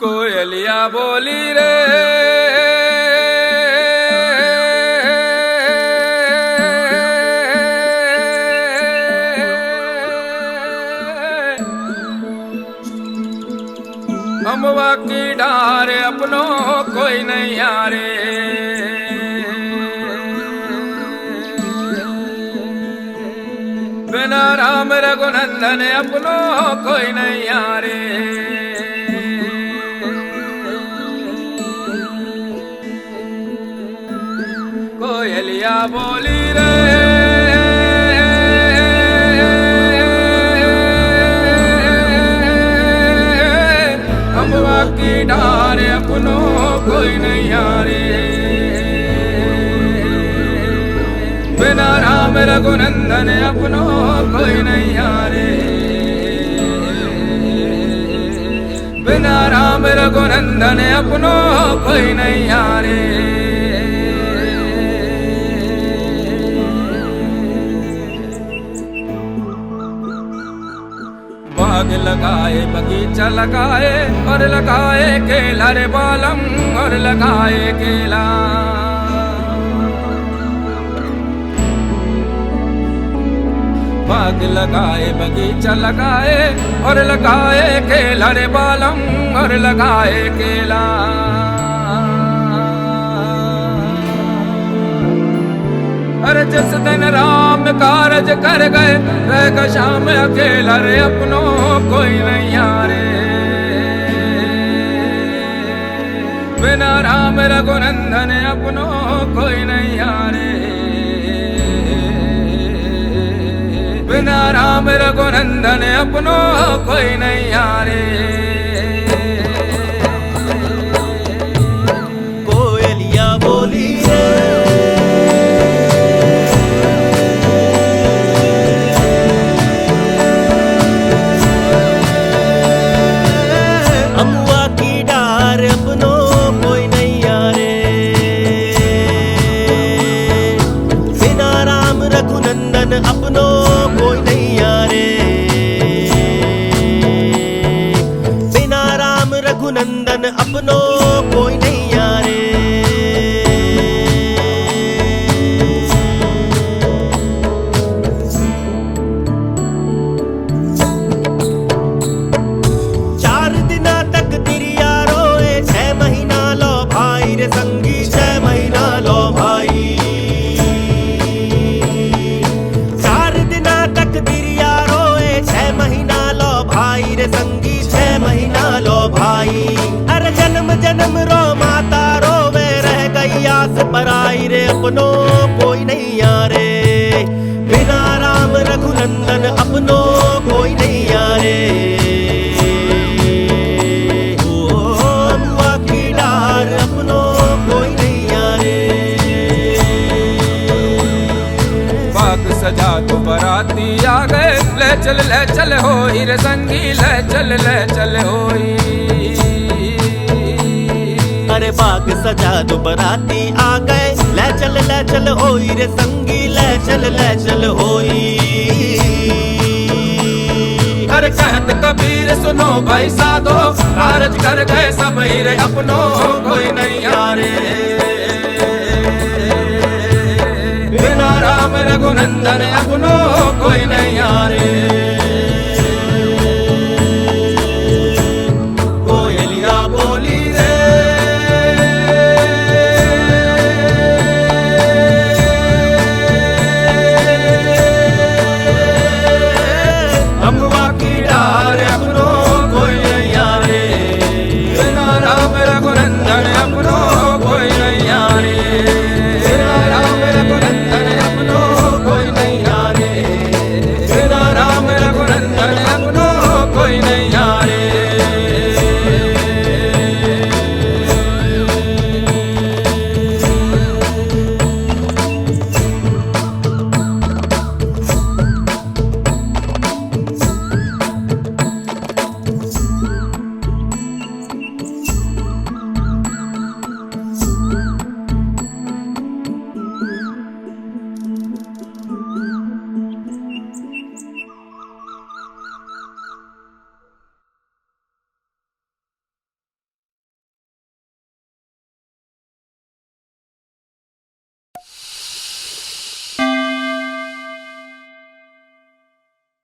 कोयलिया बोली रे अम्बा की डार अपनों कोई नहीं यारे। बिना राम रघुनंदन अपनों कोई नहीं यारे। कोयलिया बोली रे अम्बा की डार अपनों कोई नहीं यारे। बिना राम रघुनंदन अपनों कोई नहीं यारे। बिना राम रघुनंदन अपनों कोई नहीं यारे। बाग लगाए बगीचा लगाए और लगाए केला रे बालम और लगाए केला। बाग लगाए बगीचा लगाए और लगाए केला रे बालम और लगाए केला। अरे जिस दिन राम कारज कर गए रह शाम अकेला रे अपनों कोई नहीं यारे। बिना राम रघुनंदन अपनों कोई नहीं यारे। बिना राम रघुनंदन अपनों कोई नहीं यारे। कोयलिया बोली रे अम्बा की डार अपनों कोई नहीं यारे। बिना राम रघुनंदन अपनों कोई नहीं यारे। बिना राम रघुनंदन अपनों कोई नहीं यारे। चार दिना तक तिरिया रोए 6 महीना लो भाई रे संगी 6 महीना लो भाई। चार दिना तक तिरिया रोए 6 महीना लो भाई रे संगी 6 महीना लो भाई। हर जन्म जन्म रो माता रोवे रह गई आस पराई रे अपनों कोई नहीं यारे। बिना राम रघुनंदन अपनों कोई नहीं यारे। ओ अम्बा की डार अपनों कोई नहीं यारे। बाग सजा तो बराती आ गए ले चल होई रे संगी ले चल होई। अरे बाग सजा दो बराती आ गए ले चल होई रे संगी ले चल होई। अरे कहत कबीर सुनो भाई साधो कारज कर गए सब रे अपनों कोई नहीं यारे। बिना राम रघुनंदन अपनों कोई नहीं यारे।